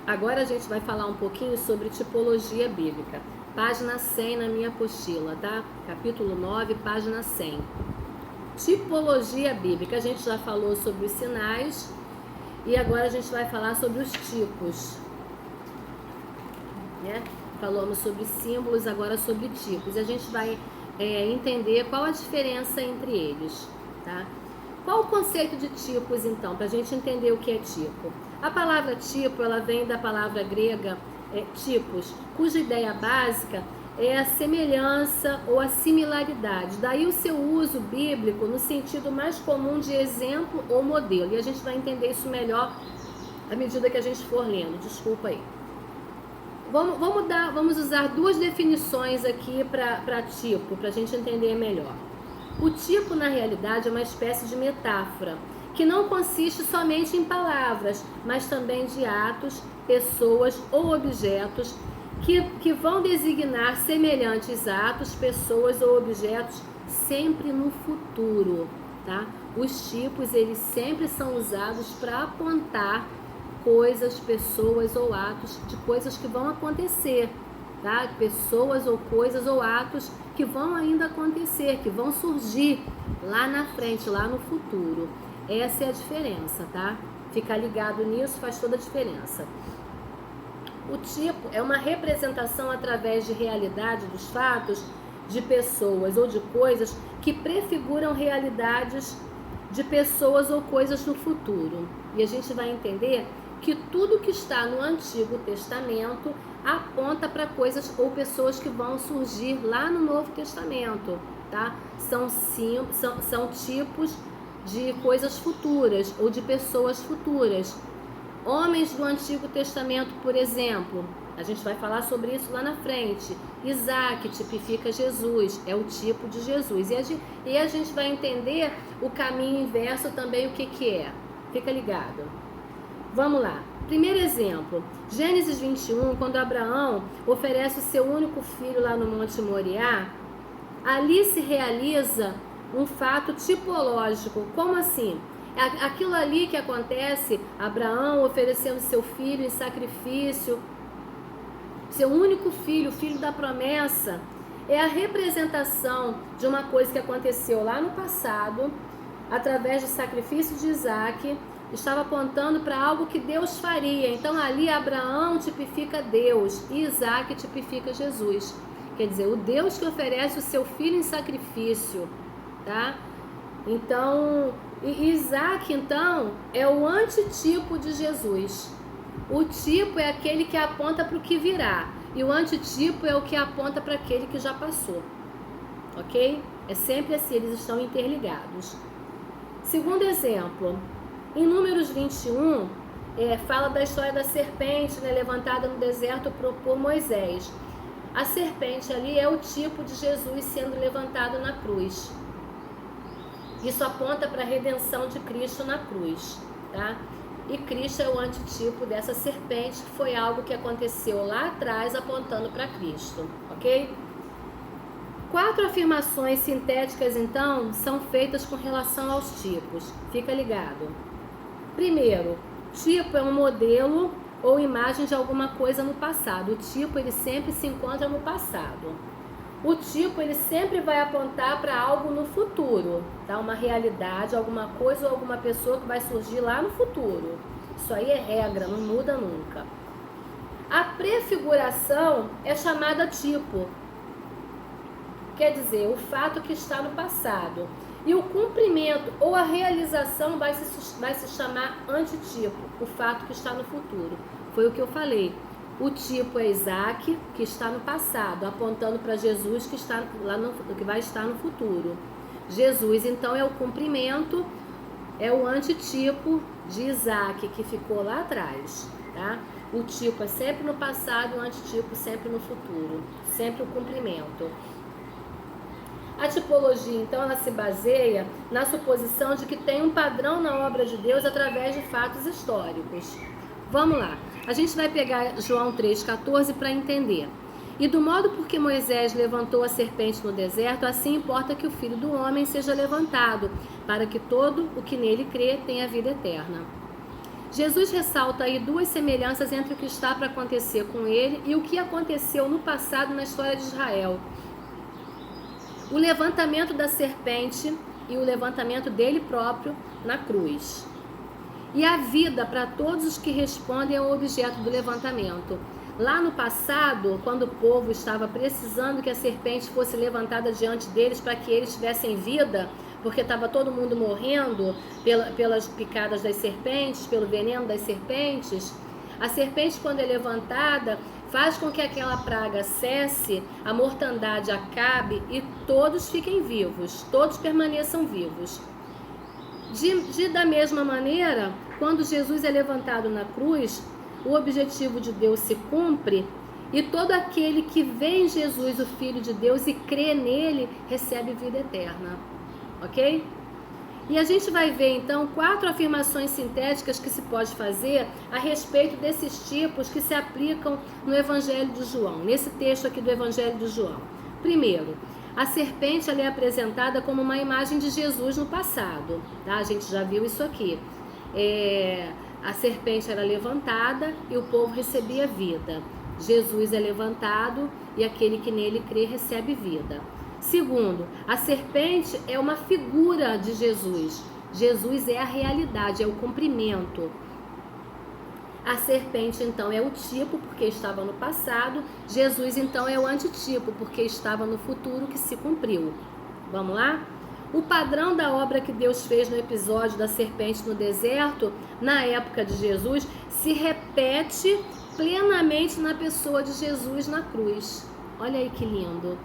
Agora a gente vai falar um pouquinho sobre tipologia bíblica. Página 100 na minha apostila, tá? Capítulo 9, página 100. Tipologia bíblica. A gente já falou sobre os sinais e agora a gente vai falar sobre os tipos. Né? Falamos sobre símbolos, agora sobre tipos. E a gente vai entender qual a diferença entre eles, tá? Qual o conceito de tipos, então, para a gente entender o que é tipo? A palavra tipo, ela vem da palavra grega tipos, cuja ideia básica é a semelhança ou a similaridade. Daí o seu uso bíblico no sentido mais comum de exemplo ou modelo. E a gente vai entender isso melhor à medida que a gente for lendo. Desculpa aí. Vamos usar duas definições aqui para tipo, para a gente entender melhor. O tipo, na realidade, é uma espécie de metáfora, que não consiste somente em palavras, mas também de atos, pessoas ou objetos que vão designar semelhantes atos, pessoas ou objetos sempre no futuro, tá? Os tipos, eles sempre são usados para apontar coisas, pessoas ou atos de coisas que vão acontecer, tá? Pessoas ou coisas ou atos que vão ainda acontecer, que vão surgir lá na frente, lá no futuro. Essa é a diferença, tá? Ficar ligado nisso faz toda a diferença. O tipo é uma representação através de realidade dos fatos, de pessoas ou de coisas que prefiguram realidades de pessoas ou coisas no futuro. E a gente vai entender que tudo que está no Antigo Testamento aponta para coisas ou pessoas que vão surgir lá no Novo Testamento, tá? São tipos de coisas futuras ou de pessoas futuras. Homens do Antigo Testamento, por exemplo, a gente vai falar sobre isso lá na frente. Isaac tipifica Jesus, é o tipo de Jesus. E a gente vai entender o caminho inverso também, o que é. Fica ligado. Vamos lá. Primeiro exemplo, Gênesis 21, quando Abraão oferece o seu único filho lá no Monte Moriá, ali se realiza um fato tipológico. Como assim? Aquilo ali que acontece, Abraão oferecendo seu filho em sacrifício, seu único filho, o filho da promessa, é a representação de uma coisa que aconteceu lá no passado, através do sacrifício de Isaac, estava apontando para algo que Deus faria. Então ali Abraão tipifica Deus e Isaac tipifica Jesus. Quer dizer, o Deus que oferece o seu filho em sacrifício, tá? Então, Isaac, então, é o antitipo de Jesus. O tipo é aquele que aponta para o que virá. E o antitipo é o que aponta para aquele que já passou. Ok? É sempre assim, eles estão interligados. Segundo exemplo, em Números 21, fala da história da serpente, né, levantada no deserto por Moisés. A serpente ali é o tipo de Jesus sendo levantado na cruz. Isso aponta para a redenção de Cristo na cruz, tá? E Cristo é o antitipo dessa serpente, que foi algo que aconteceu lá atrás, apontando para Cristo, ok? 4 afirmações sintéticas, então, são feitas com relação aos tipos. Fica ligado. Primeiro, tipo é um modelo ou imagem de alguma coisa no passado. O tipo, ele sempre se encontra no passado. O tipo, ele sempre vai apontar para algo no futuro, tá? Uma realidade, alguma coisa ou alguma pessoa que vai surgir lá no futuro. Isso aí é regra, não muda nunca. A prefiguração é chamada tipo. Quer dizer, o fato que está no passado. E o cumprimento ou a realização vai se chamar antitipo, o fato que está no futuro. Foi o que eu falei. O tipo é Isaac, que está no passado, apontando para Jesus, que está lá que vai estar no futuro. Jesus, então, é o cumprimento, é o antitipo de Isaac, que ficou lá atrás, tá? O tipo é sempre no passado, o antitipo sempre no futuro, sempre o cumprimento. A tipologia, então, ela se baseia na suposição de que tem um padrão na obra de Deus através de fatos históricos. Vamos lá. A gente vai pegar João 3,14 para entender. E do modo por que Moisés levantou a serpente no deserto, assim importa que o Filho do Homem seja levantado, para que todo o que nele crê tenha vida eterna. Jesus ressalta aí duas semelhanças entre o que está para acontecer com ele e o que aconteceu no passado na história de Israel. O levantamento da serpente e o levantamento dele próprio na cruz. E a vida para todos os que respondem ao objeto do levantamento. Lá no passado, quando o povo estava precisando que a serpente fosse levantada diante deles para que eles tivessem vida, porque estava todo mundo morrendo pelas picadas das serpentes, pelo veneno das serpentes, a serpente, quando é levantada, faz com que aquela praga cesse, a mortandade acabe e todos fiquem vivos, todos permaneçam vivos. Da mesma maneira, quando Jesus é levantado na cruz, o objetivo de Deus se cumpre e todo aquele que vê em Jesus, o Filho de Deus, e crê nele, recebe vida eterna. Ok? E a gente vai ver então 4 afirmações sintéticas que se pode fazer a respeito desses tipos que se aplicam no Evangelho de João, nesse texto aqui do Evangelho de João. Primeiro, a serpente ela é apresentada como uma imagem de Jesus no passado, tá? A gente já viu isso aqui. A serpente era levantada e o povo recebia vida. Jesus é levantado e aquele que nele crê recebe vida. Segundo, a serpente é uma figura de Jesus. Jesus é a realidade, é o cumprimento. A serpente, então, é o tipo, porque estava no passado. Jesus, então, é o antitipo, porque estava no futuro que se cumpriu. Vamos lá? O padrão da obra que Deus fez no episódio da serpente no deserto, na época de Jesus, se repete plenamente na pessoa de Jesus na cruz. Olha aí que lindo.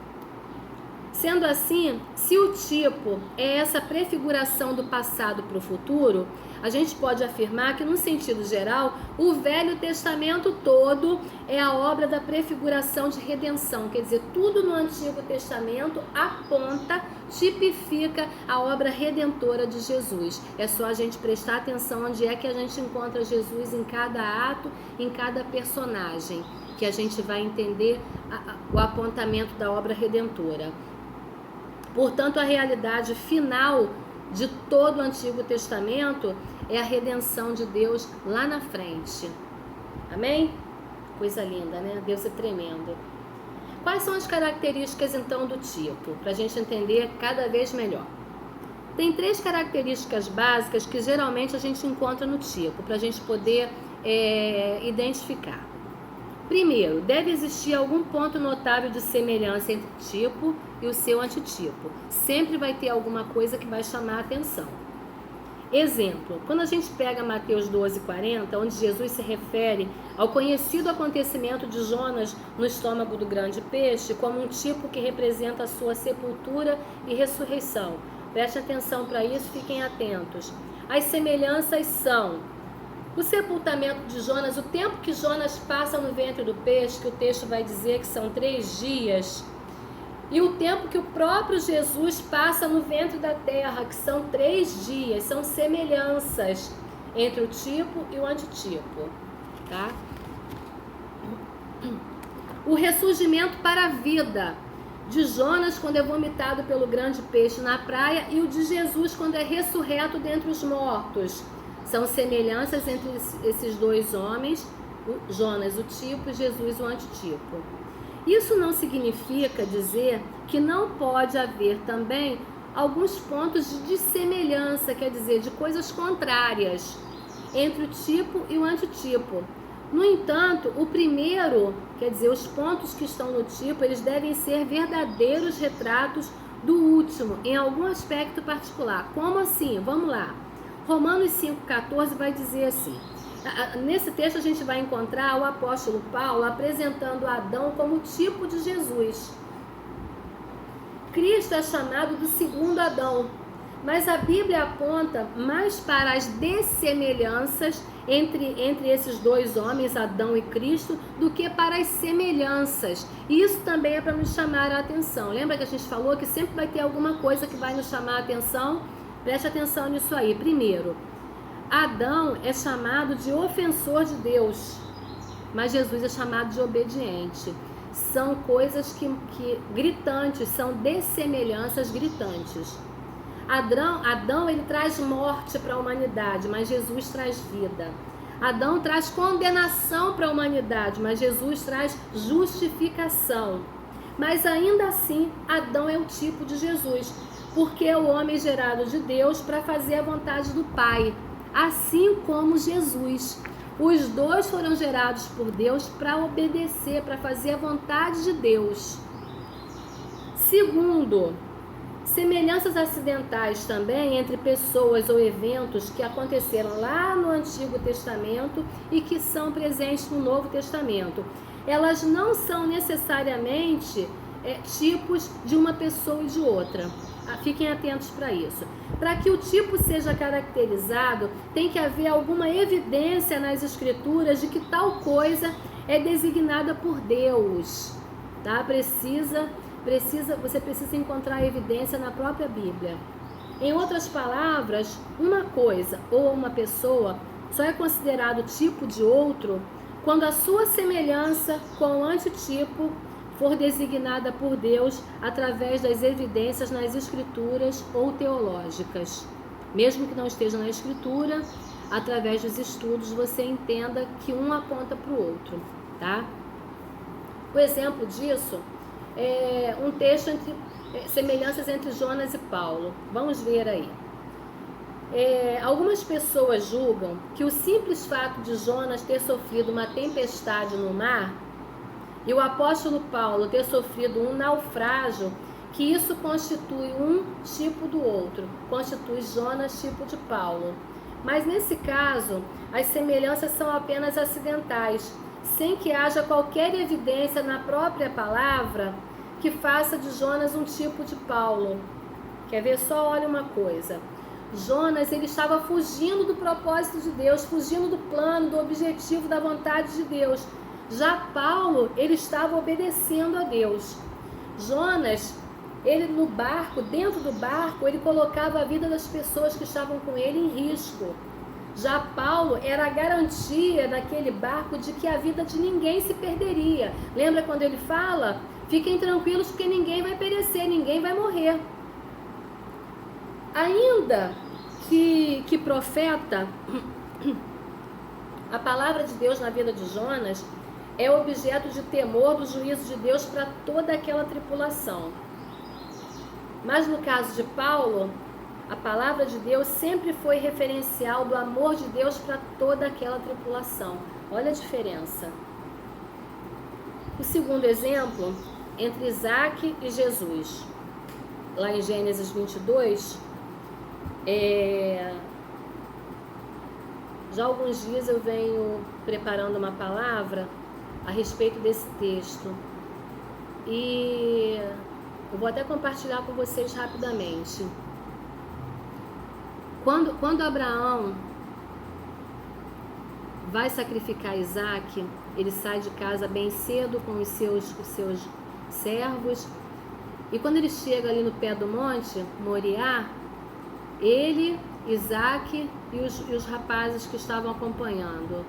Sendo assim, se o tipo é essa prefiguração do passado para o futuro, a gente pode afirmar que, no sentido geral, o Velho Testamento todo é a obra da prefiguração de redenção. Quer dizer, tudo no Antigo Testamento aponta, tipifica a obra redentora de Jesus. É só a gente prestar atenção onde é que a gente encontra Jesus em cada ato, em cada personagem, que a gente vai entender o apontamento da obra redentora. Portanto, a realidade final de todo o Antigo Testamento é a redenção de Deus lá na frente. Amém? Coisa linda, né? Deus é tremendo. Quais são as características, então, do tipo? Para a gente entender cada vez melhor. Tem 3 características básicas que geralmente a gente encontra no tipo, para a gente poder identificar. Primeiro, deve existir algum ponto notável de semelhança entre o tipo e o seu antitipo. Sempre vai ter alguma coisa que vai chamar a atenção. Exemplo, quando a gente pega Mateus 12:40, onde Jesus se refere ao conhecido acontecimento de Jonas no estômago do grande peixe, como um tipo que representa a sua sepultura e ressurreição. Preste atenção para isso, fiquem atentos. As semelhanças são o sepultamento de Jonas, o tempo que Jonas passa no ventre do peixe, que o texto vai dizer que são 3 dias, e o tempo que o próprio Jesus passa no ventre da terra, que são 3 dias, são semelhanças entre o tipo e o antitipo, tá? O ressurgimento para a vida de Jonas quando é vomitado pelo grande peixe na praia e o de Jesus quando é ressurreto dentre os mortos. São semelhanças entre esses 2 homens, Jonas o tipo e Jesus o antitipo. Isso não significa dizer que não pode haver também alguns pontos de dissemelhança, quer dizer, de coisas contrárias entre o tipo e o antitipo. No entanto, o primeiro, quer dizer, os pontos que estão no tipo, eles devem ser verdadeiros retratos do último, em algum aspecto particular. Como assim? Vamos lá. Romanos 5,14 vai dizer assim, nesse texto a gente vai encontrar o apóstolo Paulo apresentando Adão como tipo de Jesus. Cristo é chamado do segundo Adão, mas a Bíblia aponta mais para as dessemelhanças entre esses 2 homens, Adão e Cristo, do que para as semelhanças. E isso também é para nos chamar a atenção. Lembra que a gente falou que sempre vai ter alguma coisa que vai nos chamar a atenção? Preste atenção nisso aí. Primeiro, Adão é chamado de ofensor de Deus, mas Jesus é chamado de obediente. São coisas que gritantes, são dessemelhanças gritantes. Adão ele traz morte para a humanidade, mas Jesus traz vida. Adão traz condenação para a humanidade, mas Jesus traz justificação. Mas ainda assim, Adão é o tipo de Jesus, porque é o homem gerado de Deus para fazer a vontade do Pai, assim como Jesus. Os dois foram gerados por Deus para obedecer, para fazer a vontade de Deus. Segundo, semelhanças acidentais também entre pessoas ou eventos que aconteceram lá no Antigo Testamento e que são presentes no Novo Testamento. Elas não são necessariamente tipos de uma pessoa e de outra. Fiquem atentos para isso. Para que o tipo seja caracterizado, tem que haver alguma evidência nas Escrituras de que tal coisa é designada por Deus. Tá? Você precisa encontrar evidência na própria Bíblia. Em outras palavras, uma coisa ou uma pessoa só é considerado tipo de outro quando a sua semelhança com o antitipo for designada por Deus através das evidências nas Escrituras ou teológicas. Mesmo que não esteja na Escritura, através dos estudos você entenda que um aponta para o outro, tá? O exemplo disso é um texto entre semelhanças entre Jonas e Paulo. Vamos ver aí. Algumas pessoas julgam que o simples fato de Jonas ter sofrido uma tempestade no mar e o apóstolo Paulo ter sofrido um naufrágio, que isso constitui um tipo do outro, constitui Jonas tipo de Paulo. Mas nesse caso, as semelhanças são apenas acidentais, sem que haja qualquer evidência na própria palavra que faça de Jonas um tipo de Paulo. Quer ver só? Olha uma coisa. Jonas, ele estava fugindo do propósito de Deus, fugindo do plano, do objetivo, da vontade de Deus. Já Paulo, ele estava obedecendo a Deus. Jonas, ele no barco, dentro do barco, ele colocava a vida das pessoas que estavam com ele em risco. Já Paulo era a garantia naquele barco de que a vida de ninguém se perderia. Lembra quando ele fala? Fiquem tranquilos porque ninguém vai perecer, ninguém vai morrer. Ainda que profeta, a palavra de Deus na vida de Jonas é objeto de temor do juízo de Deus para toda aquela tripulação. Mas no caso de Paulo, a palavra de Deus sempre foi referencial do amor de Deus para toda aquela tripulação. Olha a diferença. O segundo exemplo, entre Isaac e Jesus. Lá em Gênesis 22, já há alguns dias eu venho preparando uma palavra a respeito desse texto e eu vou até compartilhar com vocês rapidamente. Quando Abraão vai sacrificar Isaac, ele sai de casa bem cedo com os seus servos, e quando ele chega ali no pé do monte Moriá, ele, Isaac e os rapazes que estavam acompanhando,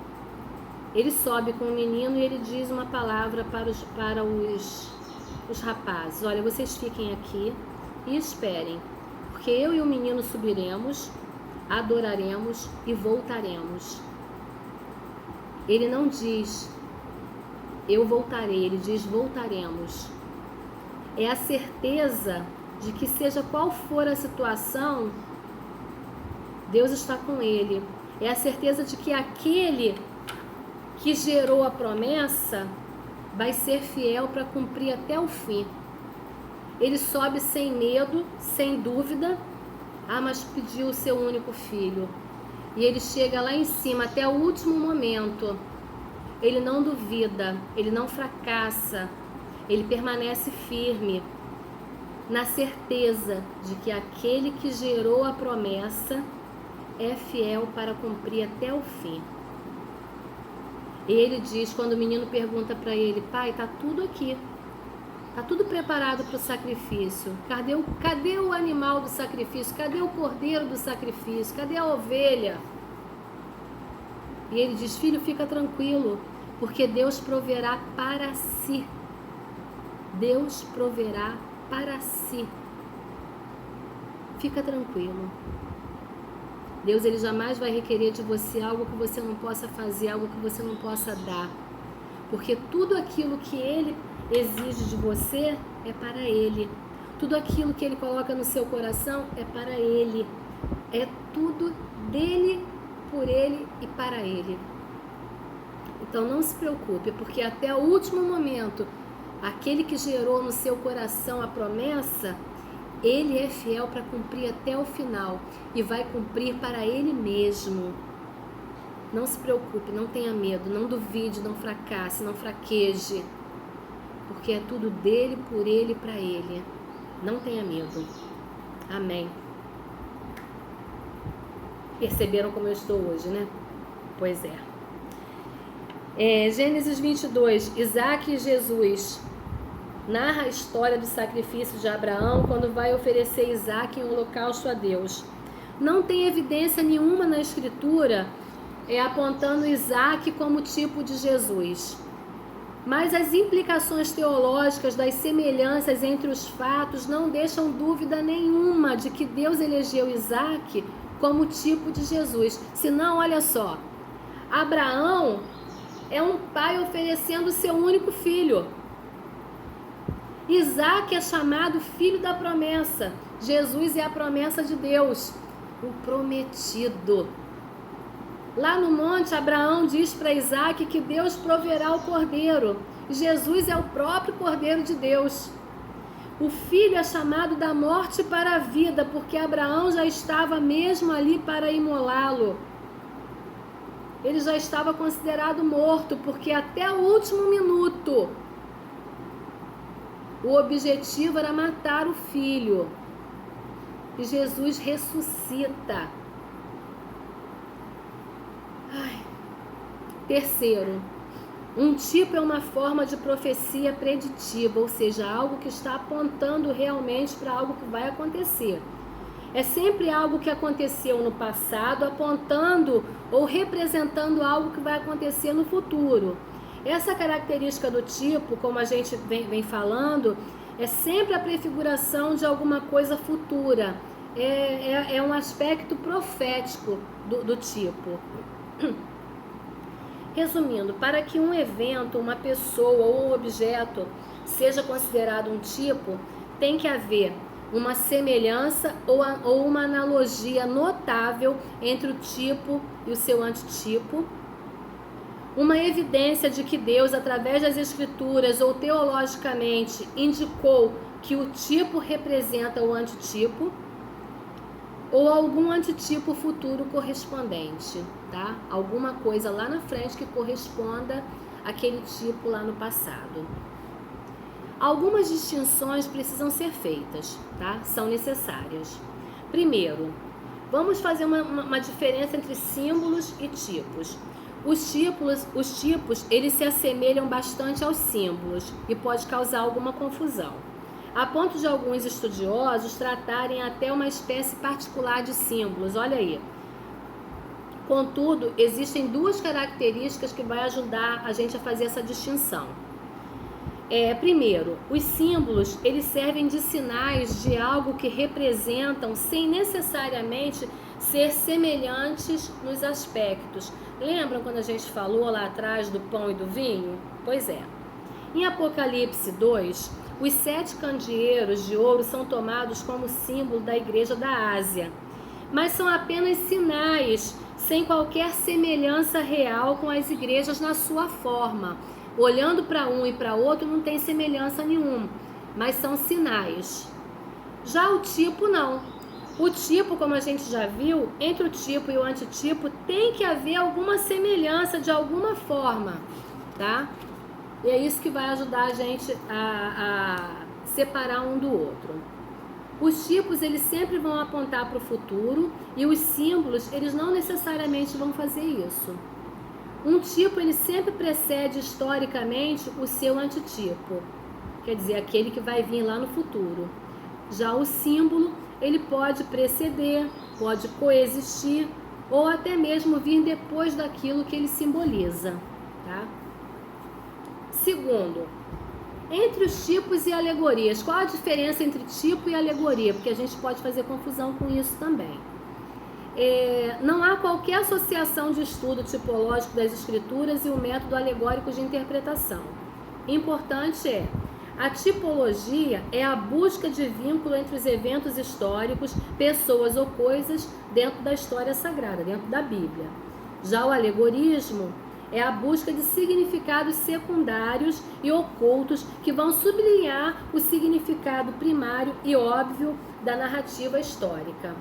ele sobe com o menino e ele diz uma palavra para os rapazes: olha, vocês fiquem aqui e esperem, porque eu e o menino subiremos, adoraremos e voltaremos. Ele não diz eu voltarei, ele diz voltaremos. É a certeza de que seja qual for a situação, Deus está com ele. É a certeza de que aquele que gerou a promessa vai ser fiel para cumprir até o fim. Ele sobe sem medo, sem dúvida. Mas pediu o seu único filho. E ele chega lá em cima até o último momento. Ele não duvida, ele não fracassa, ele permanece firme, na certeza de que aquele que gerou a promessa é fiel para cumprir até o fim. Ele diz, quando o menino pergunta para ele: pai, está tudo aqui, está tudo preparado para o sacrifício, cadê o animal do sacrifício, cadê o cordeiro do sacrifício, cadê a ovelha? E ele diz: filho, fica tranquilo, porque Deus proverá para si. Deus proverá para si. Fica tranquilo. Deus, ele jamais vai requerer de você algo que você não possa fazer, algo que você não possa dar. Porque tudo aquilo que ele exige de você é para ele. Tudo aquilo que ele coloca no seu coração é para ele. É tudo dele, por ele e para ele. Então não se preocupe, porque até o último momento, aquele que gerou no seu coração a promessa, ele é fiel para cumprir até o final e vai cumprir para ele mesmo. Não se preocupe, não tenha medo, não duvide, não fracasse, não fraqueje, porque é tudo dele, por ele e para ele. Não tenha medo. Amém. Perceberam como eu estou hoje, né? Pois é. Gênesis 22, Isaac e Jesus narra a história do sacrifício de Abraão quando vai oferecer Isaac em holocausto a Deus. Não tem evidência nenhuma na escritura apontando Isaac como tipo de Jesus. Mas as implicações teológicas das semelhanças entre os fatos não deixam dúvida nenhuma de que Deus elegeu Isaac como tipo de Jesus. Senão, olha só, Abraão é um pai oferecendo seu único filho. Isaac é chamado filho da promessa. Jesus é a promessa de Deus, o prometido. Lá no monte, Abraão diz para Isaac que Deus proverá o cordeiro. Jesus é o próprio cordeiro de Deus. O filho é chamado da morte para a vida, porque Abraão já estava mesmo ali para imolá-lo. Ele já estava considerado morto, porque até o último minuto o objetivo era matar o filho. E Jesus ressuscita. Terceiro, um tipo é uma forma de profecia preditiva, ou seja, algo que está apontando realmente para algo que vai acontecer. É sempre algo que aconteceu no passado, apontando ou representando algo que vai acontecer no futuro. Essa característica do tipo, como a gente vem falando, é sempre a prefiguração de alguma coisa futura. É um aspecto profético do tipo. Resumindo, para que um evento, uma pessoa ou um objeto seja considerado um tipo, tem que haver uma semelhança ou uma analogia notável entre o tipo e o seu antitipo, uma evidência de que Deus, através das escrituras ou teologicamente, indicou que o tipo representa o antitipo, ou algum antitipo futuro correspondente, tá? Alguma coisa lá na frente que corresponda àquele tipo lá no passado. Algumas distinções precisam ser feitas, tá? São necessárias. Primeiro, vamos fazer uma diferença entre símbolos e tipos. Os tipos, eles se assemelham bastante aos símbolos e pode causar alguma confusão, a ponto de alguns estudiosos tratarem até uma espécie particular de símbolos. Olha aí. Contudo, existem duas características que vai ajudar a gente a fazer essa distinção. Primeiro, os símbolos, eles servem de sinais de algo que representam sem necessariamente ser semelhantes nos aspectos. Lembram quando a gente falou lá atrás do pão e do vinho? Pois é. Em Apocalipse 2, os 7 candeeiros de ouro são tomados como símbolo da igreja da Ásia, mas são apenas sinais, sem qualquer semelhança real com as igrejas na sua forma. Olhando para um e para outro não tem semelhança nenhuma, mas são sinais. Já o tipo não. O tipo, como a gente já viu, entre o tipo e o antitipo tem que haver alguma semelhança de alguma forma, tá? E é isso que vai ajudar a gente a separar um do outro. Os tipos, eles sempre vão apontar para o futuro e os símbolos, eles não necessariamente vão fazer isso. Um tipo, ele sempre precede historicamente o seu antitipo, quer dizer, aquele que vai vir lá no futuro. Já o símbolo, ele pode preceder, pode coexistir ou até mesmo vir depois daquilo que ele simboliza, tá? Segundo, entre os tipos e alegorias, qual a diferença entre tipo e alegoria? Porque a gente pode fazer confusão com isso também. Não há qualquer associação de estudo tipológico das escrituras e o método alegórico de interpretação. Importante a tipologia é a busca de vínculo entre os eventos históricos, pessoas ou coisas dentro da história sagrada, dentro da Bíblia. Já o alegorismo é a busca de significados secundários e ocultos que vão sublinhar o significado primário e óbvio da narrativa histórica.